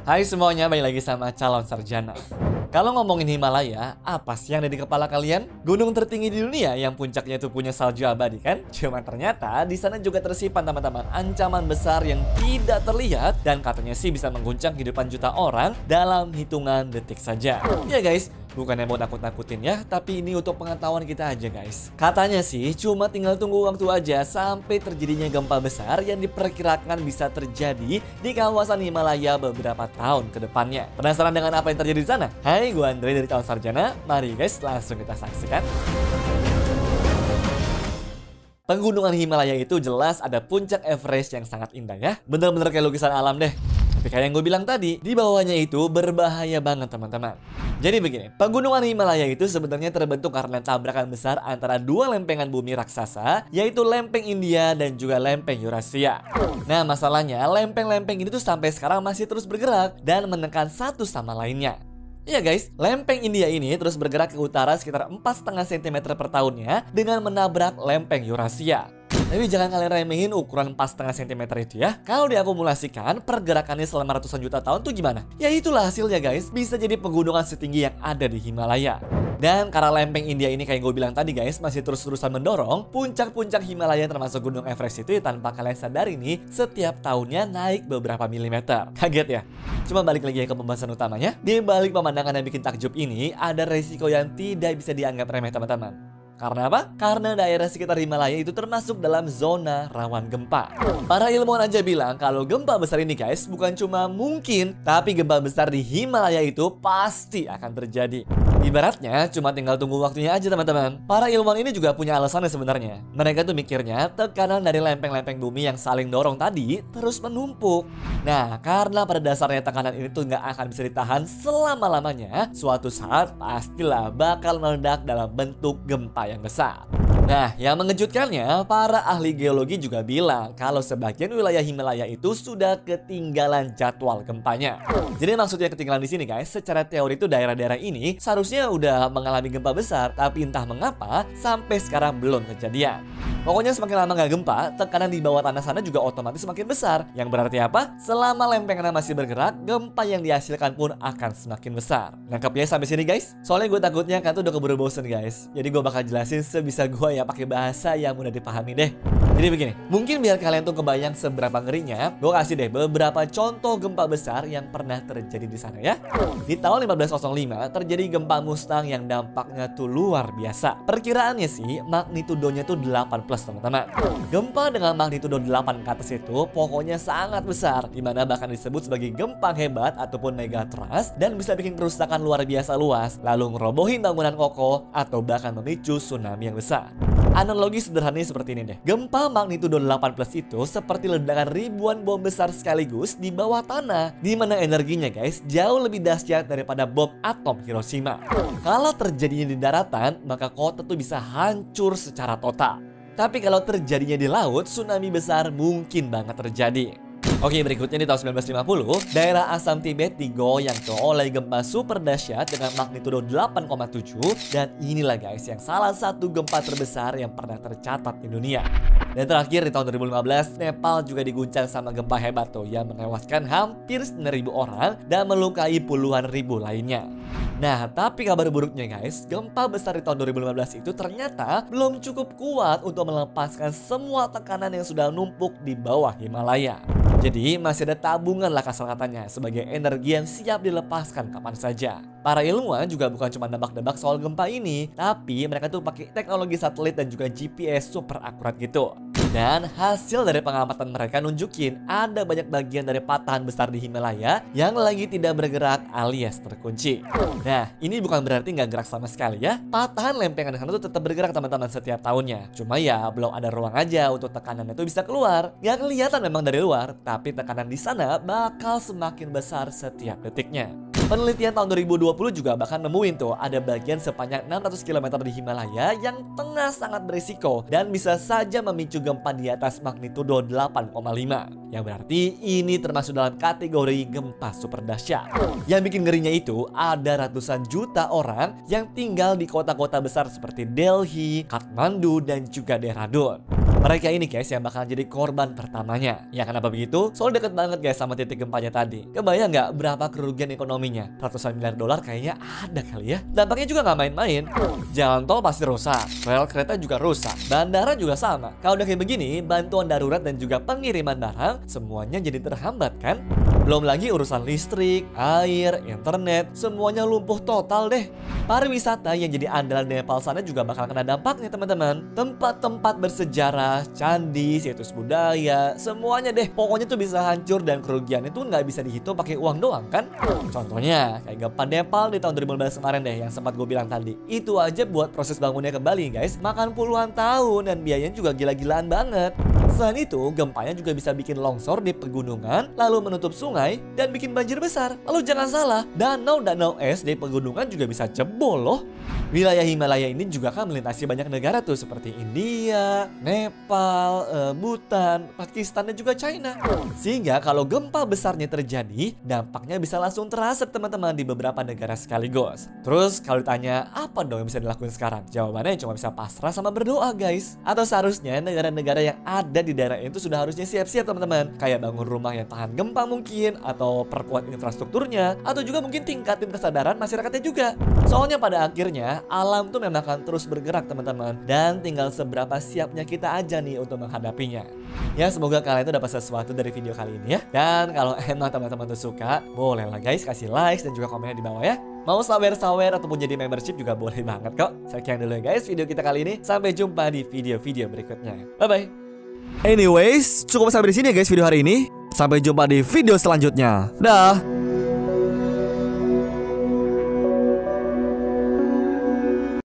Hai semuanya, balik lagi sama calon sarjana. Kalau ngomongin Himalaya, apa sih yang ada di kepala kalian? Gunung tertinggi di dunia yang puncaknya itu punya salju abadi kan? Cuma ternyata di sana juga tersimpan teman-teman ancaman besar yang tidak terlihat dan katanya sih bisa mengguncang kehidupan juta orang dalam hitungan detik saja. Ya guys, bukannya mau nakut-nakutin ya, tapi ini untuk pengetahuan kita aja guys. Katanya sih cuma tinggal tunggu waktu aja sampai terjadinya gempa besar yang diperkirakan bisa terjadi di kawasan Himalaya beberapa tahun ke depannya. Penasaran dengan apa yang terjadi di sana? Hai, gue Andre dari Calon Sarjana. Mari guys, langsung kita saksikan. Pegunungan Himalaya itu jelas ada puncak Everest yang sangat indah ya. Bener-bener kayak lukisan alam deh. Tapi kayak yang gue bilang tadi, di bawahnya itu berbahaya banget teman-teman. Jadi begini, pegunungan Himalaya itu sebenarnya terbentuk karena tabrakan besar antara dua lempengan bumi raksasa, yaitu lempeng India dan juga lempeng Eurasia. Nah masalahnya, lempeng-lempeng ini tuh sampai sekarang masih terus bergerak dan menekan satu sama lainnya. Iya guys, lempeng India ini terus bergerak ke utara sekitar 4,5 cm per tahunnya dengan menabrak lempeng Eurasia. Tapi jangan kalian remehin ukuran 4,5 cm itu ya. Kalau diakumulasikan, pergerakannya selama ratusan juta tahun tuh gimana? Ya itulah hasilnya guys, bisa jadi pegunungan setinggi yang ada di Himalaya. Dan karena lempeng India ini kayak gue bilang tadi guys, masih terus-terusan mendorong, puncak-puncak Himalaya termasuk gunung Everest itu tanpa kalian sadari nih, setiap tahunnya naik beberapa milimeter. Kaget ya? Cuma balik lagi ke pembahasan utamanya. Di balik pemandangan yang bikin takjub ini, ada resiko yang tidak bisa dianggap remeh teman-teman. Karena apa? Karena daerah sekitar Himalaya itu termasuk dalam zona rawan gempa. Para ilmuwan aja bilang kalau gempa besar ini guys bukan cuma mungkin, tapi gempa besar di Himalaya itu pasti akan terjadi. Ibaratnya cuma tinggal tunggu waktunya aja teman-teman. Para ilmuwan ini juga punya alasannya sebenarnya. Mereka tuh mikirnya tekanan dari lempeng-lempeng bumi yang saling dorong tadi terus menumpuk. Nah karena pada dasarnya tekanan ini tuh nggak akan bisa ditahan selama-lamanya, suatu saat pastilah bakal meledak dalam bentuk gempa yang besar. Nah, yang mengejutkannya, para ahli geologi juga bilang kalau sebagian wilayah Himalaya itu sudah ketinggalan jadwal gempanya. Jadi maksudnya ketinggalan di sini guys, secara teori itu daerah-daerah ini seharusnya udah mengalami gempa besar, tapi entah mengapa sampai sekarang belum kejadian. Pokoknya semakin lama nggak gempa, tekanan di bawah tanah sana juga otomatis semakin besar. Yang berarti apa? Selama lempengan masih bergerak, gempa yang dihasilkan pun akan semakin besar. Nangkep ya sampai sini guys? Soalnya gue takutnya kan tuh udah keburu bosen guys. Jadi gue bakal jelasin sebisa gue ya pakai bahasa yang mudah dipahami deh. Jadi begini, mungkin biar kalian tuh kebayang seberapa ngerinya, gue kasih deh beberapa contoh gempa besar yang pernah terjadi di sana ya. Di tahun 1505 terjadi gempa Mustang yang dampaknya tuh luar biasa. Perkiraannya sih magnitudonya tuh 8 plus teman-teman. Gempa dengan magnitudo 8 ke atas itu pokoknya sangat besar, dimana bahkan disebut sebagai gempa hebat ataupun megatrust dan bisa bikin kerusakan luar biasa luas, lalu ngerobohin bangunan kokoh atau bahkan memicu tsunami yang besar. Analogi sederhananya seperti ini deh. Gempa magnitudo 8 plus itu seperti ledakan ribuan bom besar sekaligus di bawah tanah, di mana energinya guys jauh lebih dahsyat daripada bom atom Hiroshima. Kalau terjadinya di daratan, maka kota tuh bisa hancur secara total. Tapi kalau terjadinya di laut, tsunami besar mungkin banget terjadi. Oke, berikutnya di tahun 1950, daerah Assam Tibet digoyang tuh oleh gempa super dahsyat dengan magnitudo 8,7 dan inilah guys yang salah satu gempa terbesar yang pernah tercatat di dunia. Dan terakhir di tahun 2015, Nepal juga diguncang sama gempa hebat tuh yang menewaskan hampir 9.000 orang dan melukai puluhan ribu lainnya. Nah, tapi kabar buruknya guys, gempa besar di tahun 2015 itu ternyata belum cukup kuat untuk melepaskan semua tekanan yang sudah numpuk di bawah Himalaya. Jadi masih ada tabungan lah kasar katanya sebagai energi yang siap dilepaskan kapan saja. Para ilmuwan juga bukan cuma nebak-nebak soal gempa ini, tapi mereka tuh pakai teknologi satelit dan juga GPS super akurat gitu. Dan hasil dari pengamatan mereka nunjukin ada banyak bagian dari patahan besar di Himalaya yang lagi tidak bergerak alias terkunci. Nah, ini bukan berarti nggak gerak sama sekali ya. Patahan lempengan di sana tuh tetap bergerak teman-teman setiap tahunnya. Cuma ya belum ada ruang aja untuk tekanannya itu bisa keluar. Nggak kelihatan memang dari luar, tapi tekanan di sana bakal semakin besar setiap detiknya. Penelitian tahun 2020 juga bahkan nemuin tuh ada bagian sepanjang 600 km di Himalaya yang tengah sangat berisiko dan bisa saja memicu gempa di atas magnitudo 8,5. Yang berarti ini termasuk dalam kategori gempa super dahsyat. Yang bikin ngerinya itu ada ratusan juta orang yang tinggal di kota-kota besar seperti Delhi, Kathmandu, dan juga Dehradun. Mereka ini guys yang bakal jadi korban pertamanya. Ya kenapa begitu? Soalnya deket banget guys sama titik gempanya tadi. Kebayang nggak berapa kerugian ekonominya? Ratusan miliar dolar kayaknya ada kali ya. Dampaknya juga nggak main-main. Jalan tol pasti rusak, rel kereta juga rusak, bandara juga sama. Kalau udah kayak begini, bantuan darurat dan juga pengiriman barang semuanya jadi terhambat kan? Belum lagi urusan listrik, air, internet, semuanya lumpuh total deh. Pariwisata yang jadi andalan Nepal sana juga bakal kena dampaknya teman-teman. Tempat-tempat bersejarah, candi, situs budaya, semuanya deh. Pokoknya tuh bisa hancur dan kerugian itu nggak bisa dihitung pakai uang doang kan? Contohnya kayak gempa Nepal di tahun 2015 kemarin deh yang sempat gue bilang tadi. Itu aja buat proses bangunnya kembali guys, makan puluhan tahun dan biayanya juga gila-gilaan banget. Selain itu, gempanya juga bisa bikin longsor di pegunungan, lalu menutup sungai dan bikin banjir besar. Lalu jangan salah, danau-danau es di pegunungan juga bisa jebol loh. Wilayah Himalaya ini juga kan melintasi banyak negara tuh seperti India, Nepal, Bhutan, Pakistan dan juga China. Sehingga kalau gempa besarnya terjadi, dampaknya bisa langsung terasa teman-teman di beberapa negara sekaligus. Terus kalau ditanya apa dong yang bisa dilakukan sekarang? Jawabannya cuma bisa pasrah sama berdoa guys. Atau seharusnya negara-negara yang ada di daerah itu sudah harusnya siap-siap teman-teman. Kayak bangun rumah yang tahan gempa mungkin, atau perkuat infrastrukturnya, atau juga mungkin tingkatin kesadaran masyarakatnya juga. Soalnya pada akhirnya alam tuh memang akan terus bergerak teman-teman, dan tinggal seberapa siapnya kita aja nih untuk menghadapinya. Ya semoga kalian tuh dapat sesuatu dari video kali ini ya. Dan kalau emang teman-teman tuh suka, bolehlah guys kasih like dan juga komennya di bawah ya. Mau sawer-sawer ataupun jadi membership juga boleh banget kok. Sekian dulu ya guys video kita kali ini. Sampai jumpa di video-video berikutnya. Bye-bye. Anyways, cukup sampai di sini ya guys video hari ini. Sampai jumpa di video selanjutnya. Dah.